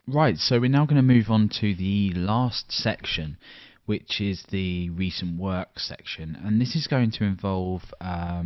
Right, so we're now going to move on to the last section, which is the recent work section, and this is going to involve, a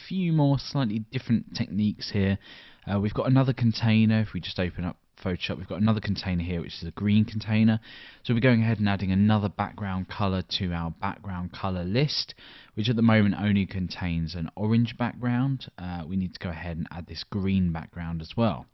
few more slightly different techniques here. We've got another container. If we just open up Photoshop, we've got another container here, which is a green container. So we're going ahead and adding another background color to our background color list, which at the moment only contains an orange background. We need to go ahead and add this green background as well.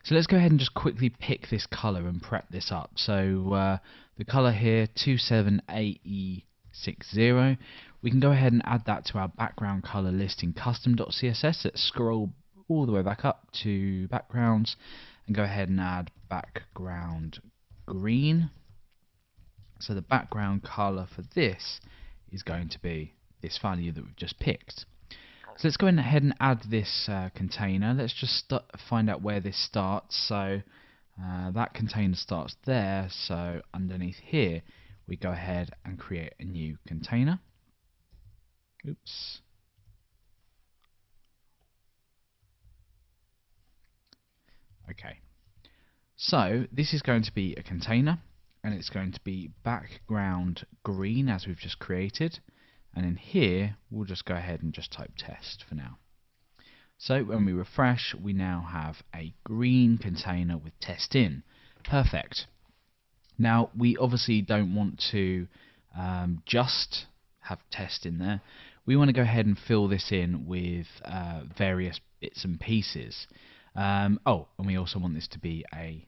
So let's go ahead and just quickly pick this color and prep this up. So the color here, 27AE60, we can go ahead and add that to our background color list in custom.css. Let's scroll all the way back up to backgrounds and go ahead and add background green. So the background color for this is going to be this value that we've just picked. So let's go ahead and add this container. Let's just find out where this starts. So that container starts there. So underneath here, we go ahead and create a new container. Oops. Okay. So this is going to be a container, and it's going to be background green as we've just created. And in here, we'll just go ahead and just type test for now. So when we refresh, we now have a green container with test in. Perfect. Now, we obviously don't want to just have test in there. We want to go ahead and fill this in with various bits and pieces. And we also want this to be a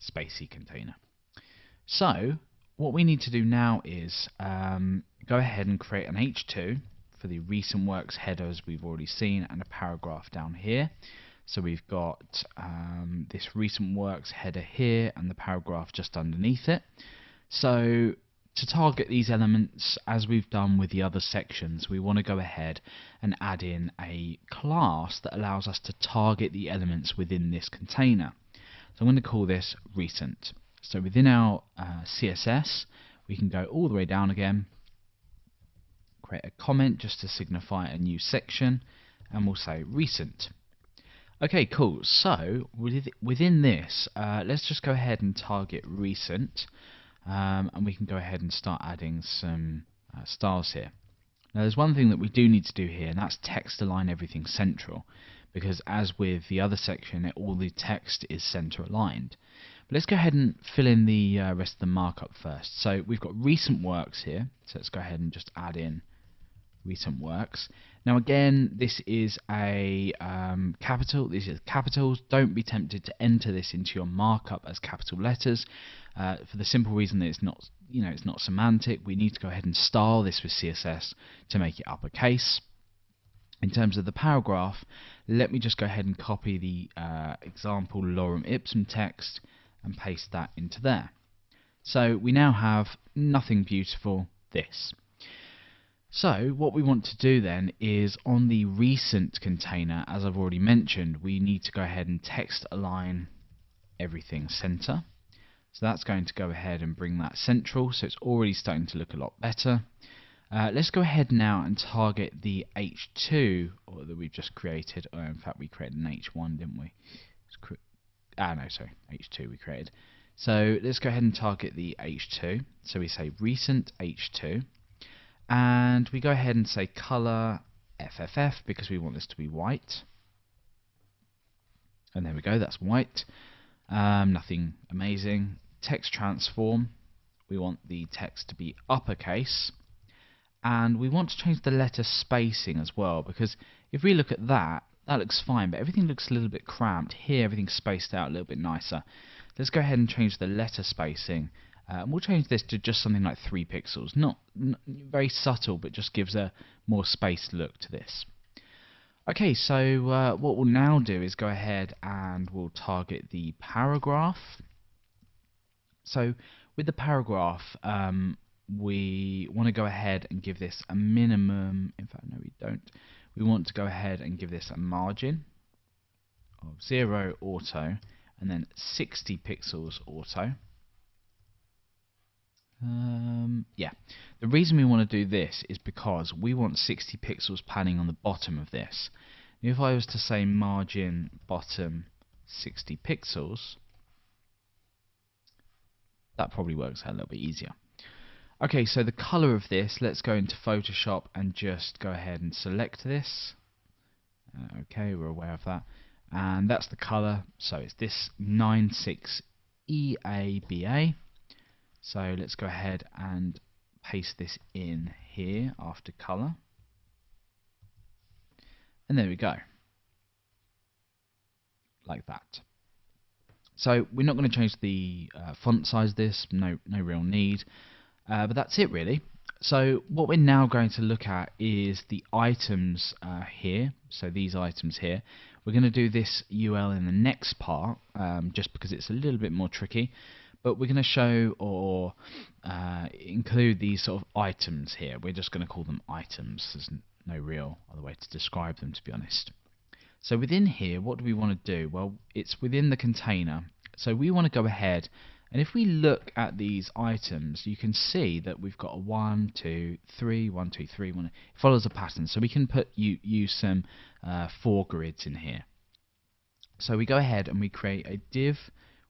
spacey container. So what we need to do now is go ahead and create an H2 for the recent works header, as we've already seen, and a paragraph down here. So we've got this recent works header here and the paragraph just underneath it. So to target these elements, as we've done with the other sections, we want to go ahead and add in a class that allows us to target the elements within this container. So I'm going to call this recent. So within our CSS, we can go all the way down again, create a comment just to signify a new section, and we'll say recent. Okay, cool. So within this, let's just go ahead and target recent, and we can go ahead and start adding some styles here. Now there's one thing that we do need to do here, and that's text align everything central, because as with the other section, all the text is center aligned. But let's go ahead and fill in the rest of the markup first. So we've got recent works here, so let's go ahead and just add in recent works. Now again, this is a capital. This is capitals. Don't be tempted to enter this into your markup as capital letters, for the simple reason that it's not, it's not semantic. We need to go ahead and style this with CSS to make it uppercase. In terms of the paragraph, let me just go ahead and copy the example lorem ipsum text and paste that into there. So we now have nothing beautiful, this. So what we want to do then is on the recent container, as I've already mentioned, we need to go ahead and text align everything center. So that's going to go ahead and bring that central, so it's already starting to look a lot better. Let's go ahead now and target the H2 that we've just created. Oh, in fact, we created an H1, didn't we? H2 we created. So let's go ahead and target the H2. So we say recent H2. And we go ahead and say color FFF because we want this to be white. And there we go, that's white. Nothing amazing. Text transform. We want the text to be uppercase. And we want to change the letter spacing as well, because if we look at that, that looks fine, but everything looks a little bit cramped. Here, everything's spaced out a little bit nicer. Let's go ahead and change the letter spacing. We'll change this to just something like 3 pixels. Not very subtle, but just gives a more spaced look to this. Okay, so what we'll now do is go ahead and we'll target the paragraph. So with the paragraph, we want to go ahead and give this a minimum. In fact, no, we don't. We want to go ahead and give this a margin of 0 auto and then 60 pixels auto. Yeah, the reason we want to do this is because we want 60 pixels padding on the bottom of this. If I was to say margin bottom 60 pixels, that probably works out a little bit easier. Okay, so the color of this, let's go into Photoshop and just go ahead and select this. Okay, we're aware of that. And that's the color, so it's this 96EABA. So let's go ahead and paste this in here after color. And there we go. Like that. So we're not going to change the font size of this, no real need. But that's it really. So what we're now going to look at is the items here. So these items here. We're going to do this UL in the next part, just because it's a little bit more tricky. But we're going to show or include these sort of items here. We're just going to call them items. There's no real other way to describe them, to be honest. So within here, what do we want to do? Well, it's within the container. So we want to go ahead, and if we look at these items, you can see that we've got a 1, 2, 3, 1, 2, 3, 1. It follows a pattern. So we can use some foregrids in here. So we go ahead and we create a div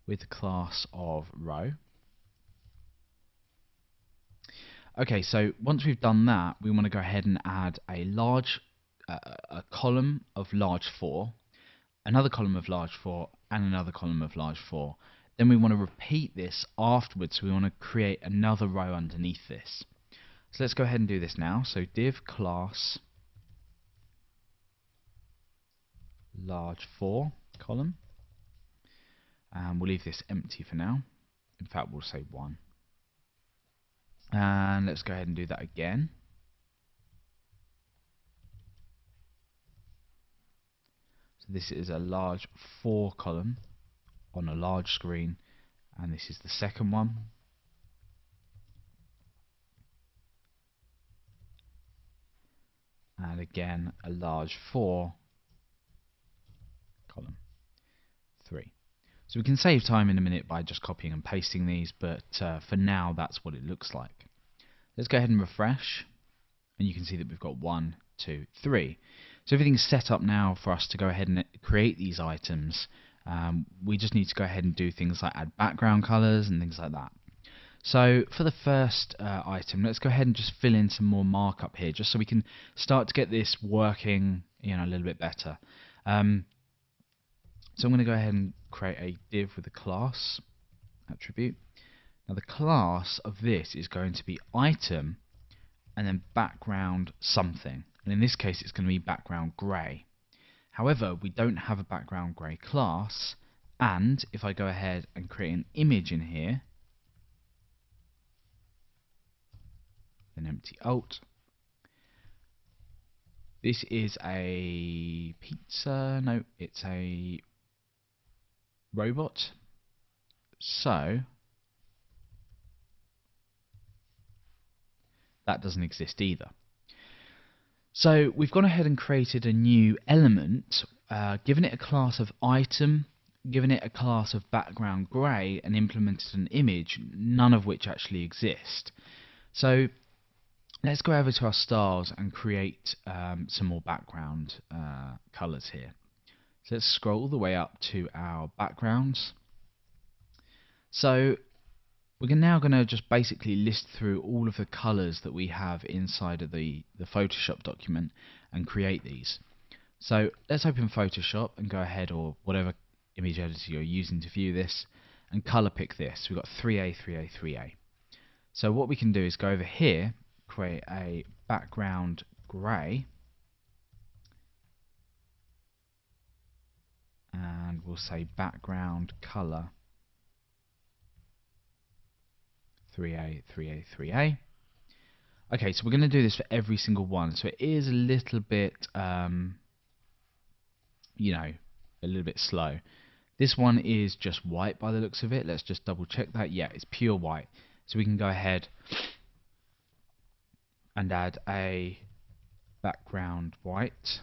with the class of row. Okay, so once we've done that, we want to go ahead and add a column of large 4, another column of large 4, and another column of large 4. Then we want to repeat this afterwards, so we want to create another row underneath this. So let's go ahead and do this now. So div class large 4 column, and we'll leave this empty for now. In fact, we'll say 1. And let's go ahead and do that again. So this is a large 4 column on a large screen, and this is the second one. And again, a large 4 column 3. So we can save time in a minute by just copying and pasting these, but for now that's what it looks like. Let's go ahead and refresh, and you can see that we've got 1, 2, 3. So everything's set up now for us to go ahead and create these items. We just need to go ahead and do things like add background colors and things like that. So for the first item, let's go ahead and just fill in some more markup here, just so we can start to get this working, a little bit better. So I'm going to go ahead and create a div with a class attribute. Now the class of this is going to be item and then background something. And in this case it's going to be background grey. However, we don't have a background grey class, and if I go ahead and create an image in here, then empty alt, this is a pizza, no, it's a robot. So that doesn't exist either. So we've gone ahead and created a new element, given it a class of item, given it a class of background grey, and implemented an image, none of which actually exist. So let's go over to our styles and create some more background colours here. So let's scroll all the way up to our backgrounds. So we're now going to just basically list through all of the colours that we have inside of the Photoshop document and create these. So let's open Photoshop and go ahead, or whatever image editor you're using to view this, and colour pick this. We've got 3A, 3A, 3A. So what we can do is go over here, create a background grey, and we'll say background colour 3A, 3A, 3A. Okay, so we're going to do this for every single one. So it is a little bit, a little bit slow. This one is just white by the looks of it. Let's just double check that. Yeah, it's pure white. So we can go ahead and add a background white,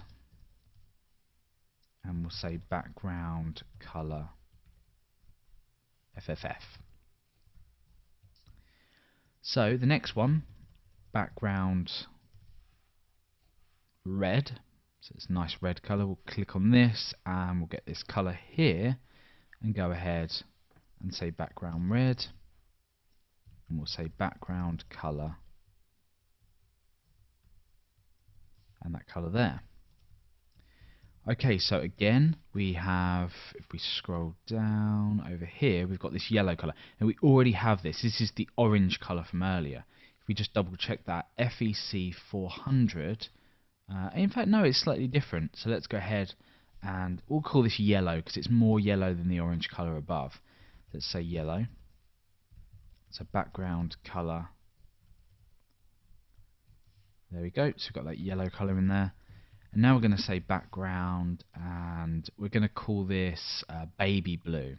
and we'll say background color FFF. So the next one, background red, so it's a nice red color. We'll click on this and we'll get this color here and go ahead and say background red. and we'll say background color, and that color there. Okay, so again, we have, if we scroll down over here, we've got this yellow color, and we already have this. This is the orange color from earlier. If we just double check that, FEC 400, in fact, no, it's slightly different. So let's go ahead and we'll call this yellow because it's more yellow than the orange color above. Let's say yellow. So background color. There we go. So we've got that yellow color in there. And now we're going to say background, and we're going to call this baby blue.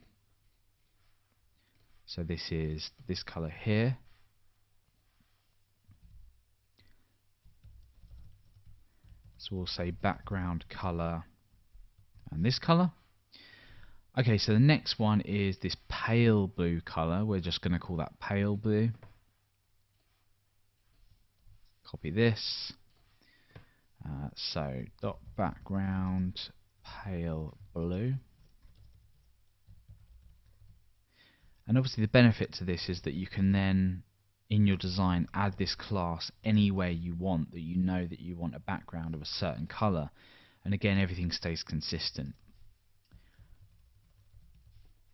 So this is this color here. So we'll say background color and this color. Okay, so the next one is this pale blue color. We're just going to call that pale blue. Copy this. So dot background pale blue. And obviously the benefit to this is that you can then in your design add this class anywhere you want, that you know that you want a background of a certain color, and again everything stays consistent.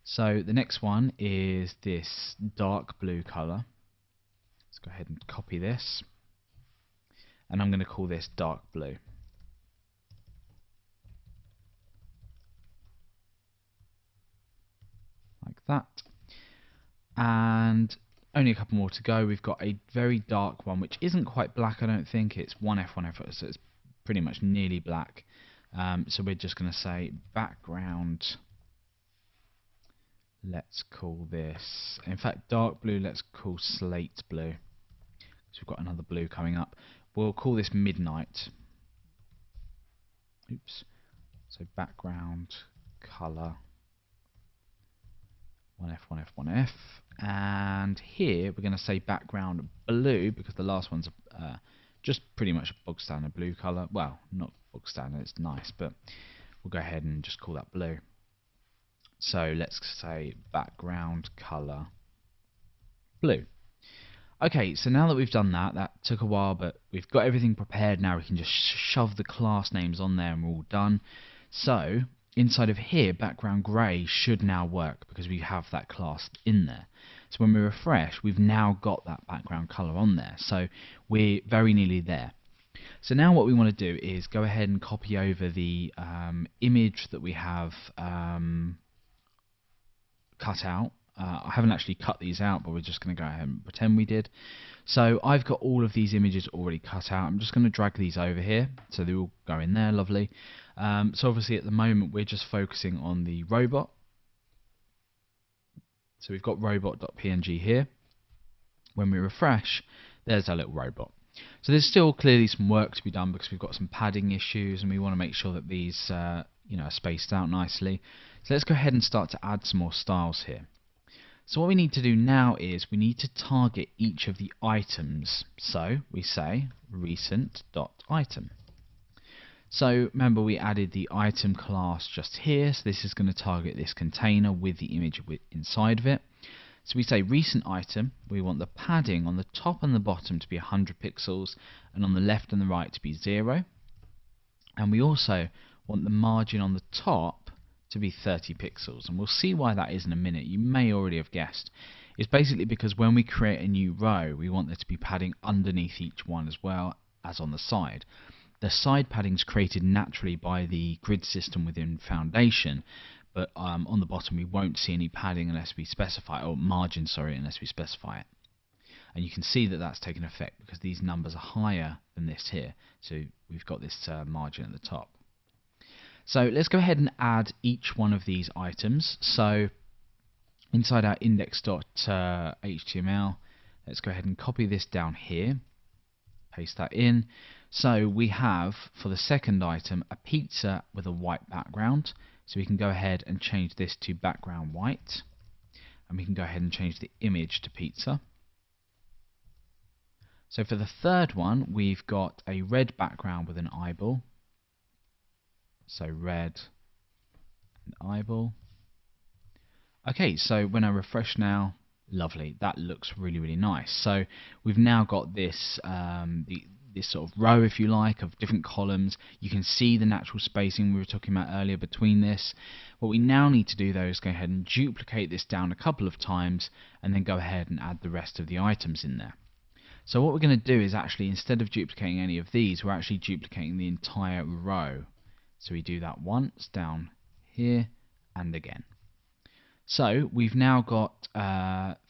So the next one is this dark blue color. Let's go ahead and copy this, and I'm going to call this dark blue. Like that. And only a couple more to go. We've got a very dark one, which isn't quite black, I don't think. It's 1F1F, so it's pretty much nearly black. So we're just going to say background. Let's call this, in fact, dark blue, let's call slate blue. So we've got another blue coming up. We'll call this midnight. Oops. So background color 1F, 1F, 1F. And here we're going to say background blue because the last one's just pretty much a bog standard blue color. Well, not bog standard, it's nice, but we'll go ahead and just call that blue. So let's say background color blue. Okay, so now that we've done that, that took a while, but we've got everything prepared now. We can just shove the class names on there and we're all done. So inside of here, background grey should now work because we have that class in there. So when we refresh, we've now got that background color on there. So we're very nearly there. So now what we want to do is go ahead and copy over the image that we have cut out. I haven't actually cut these out, but we're just going to go ahead and pretend we did. So I've got all of these images already cut out. I'm just going to drag these over here so they all go in there, lovely. So obviously at the moment we're just focusing on the robot. So we've got robot.png here. When we refresh, there's our little robot. So there's still clearly some work to be done because we've got some padding issues and we want to make sure that these are spaced out nicely. So let's go ahead and start to add some more styles here. So what we need to do now is we need to target each of the items. So we say recent.item. So remember we added the item class just here, so this is going to target this container with the image inside of it. So we say recent item, we want the padding on the top and the bottom to be 100 pixels and on the left and the right to be 0. And we also want the margin on the top to be 30 pixels, and we'll see why that is in a minute. You may already have guessed. It's basically because when we create a new row, we want there to be padding underneath each one as well as on the side. The side padding is created naturally by the grid system within Foundation, but on the bottom we won't see any padding unless we specify, or margin, sorry, unless we specify it. And you can see that that's taken effect because these numbers are higher than this here. So we've got this margin at the top. So let's go ahead and add each one of these items. So inside our index.html, let's go ahead and copy this down here, paste that in. So we have, for the second item, a pizza with a white background. So we can go ahead and change this to background white. And we can go ahead and change the image to pizza. So for the third one, we've got a red background with an eyeball. So red and eyeball. Okay, so when I refresh now, Lovely. That looks really, really nice. So we've now got this this sort of row, if you like, of different columns. You can see the natural spacing we were talking about earlier between this. What we now need to do though is go ahead and duplicate this down a couple of times and then go ahead and add the rest of the items in there. So what we're going to do is actually, instead of duplicating any of these, we're actually duplicating the entire row. So we do that once down here and again. So we've now got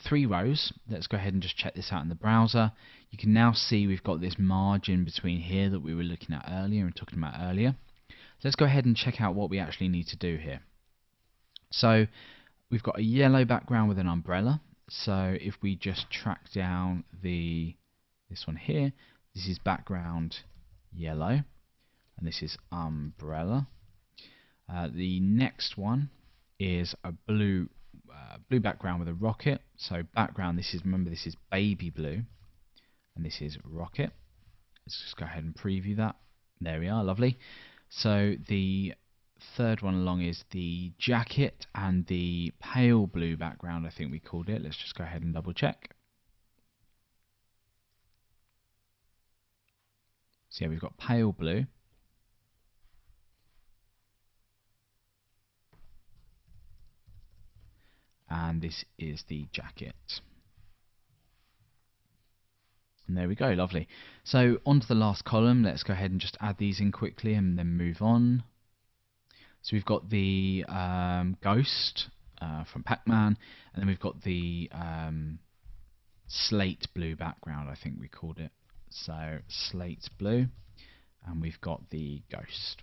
3 rows. Let's go ahead and just check this out in the browser. You can now see we've got this margin between here that we were looking at earlier and talking about earlier. Let's go ahead and check out what we actually need to do here. So we've got a yellow background with an umbrella. So if we just track down this one here, this is background yellow, and this is umbrella. The next one is a blue background with a rocket. So background, remember this is baby blue, and this is rocket. Let's just go ahead and preview that. There we are, lovely. So the third one along is the jacket and the pale blue background, I think we called it. Let's just go ahead and double check. So yeah, we've got pale blue. And this is the jacket. And there we go, lovely. So onto the last column, let's go ahead and just add these in quickly and then move on. So we've got the ghost from Pac-Man, and then we've got the slate blue background, I think we called it. So slate blue, and we've got the ghost.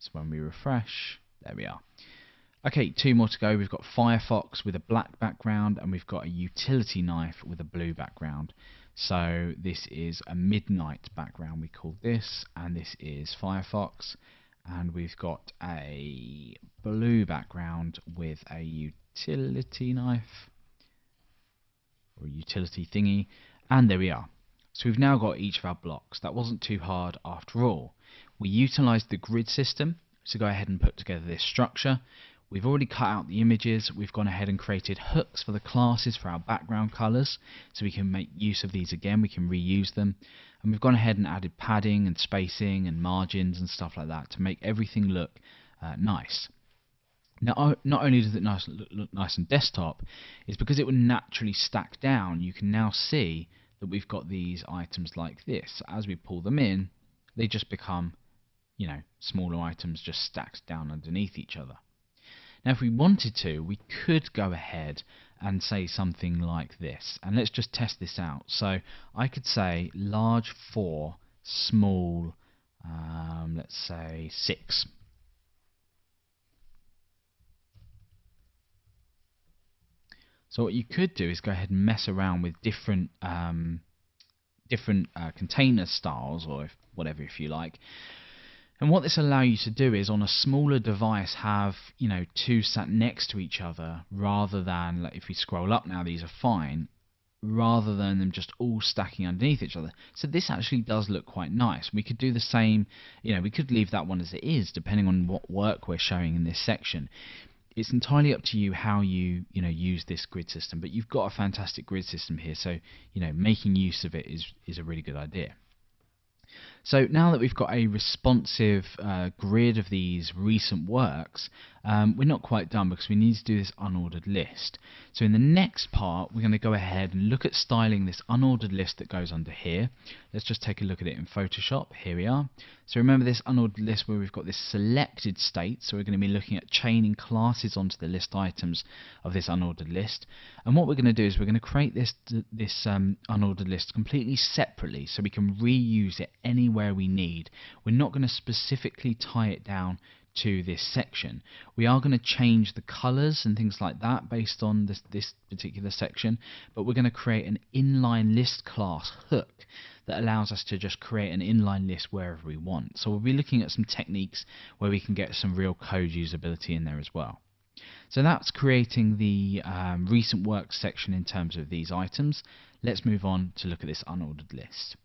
So when we refresh, there we are. Okay, 2 more to go. We've got Firefox with a black background, and we've got a utility knife with a blue background. So this is a midnight background, we call this, and this is Firefox. And we've got a blue background with a utility knife, or a utility thingy, and there we are. So we've now got each of our blocks. That wasn't too hard after all. We utilised the grid system to go ahead and put together this structure. We've already cut out the images. We've gone ahead and created hooks for the classes for our background colours, so we can make use of these again. We can reuse them. And we've gone ahead and added padding and spacing and margins and stuff like that to make everything look nice. Now, not only does it look nice on desktop, it's because it would naturally stack down. You can now see that we've got these items like this. As we pull them in, they just become, smaller items just stacked down underneath each other. Now if we wanted to, we could go ahead and say something like this, and let's just test this out. So I could say large 4, small, let's say 6. So what you could do is go ahead and mess around with different container styles, or whatever if you like. And what this allows you to do is, on a smaller device, have 2 sat next to each other, rather than, like, if we scroll up now, these are fine, rather than them just all stacking underneath each other. So this actually does look quite nice. We could do the same, we could leave that one as it is, depending on what work we're showing in this section. It's entirely up to you how you use this grid system, but you've got a fantastic grid system here, so making use of it is a really good idea. So now that we've got a responsive grid of these recent works, we're not quite done, because we need to do this unordered list. So in the next part, we're going to go ahead and look at styling this unordered list that goes under here. Let's just take a look at it in Photoshop. Here we are. So remember this unordered list where we've got this selected state, so we're going to be looking at chaining classes onto the list items of this unordered list. And what we're going to do is we're going to create this unordered list completely separately, so we can reuse it anywhere we need. We're not going to specifically tie it down to this section. We are going to change the colors and things like that based on this particular section, but we're going to create an inline list class hook that allows us to just create an inline list wherever we want. So we'll be looking at some techniques where we can get some real code usability in there as well. So that's creating the recent work section in terms of these items. Let's move on to look at this unordered list.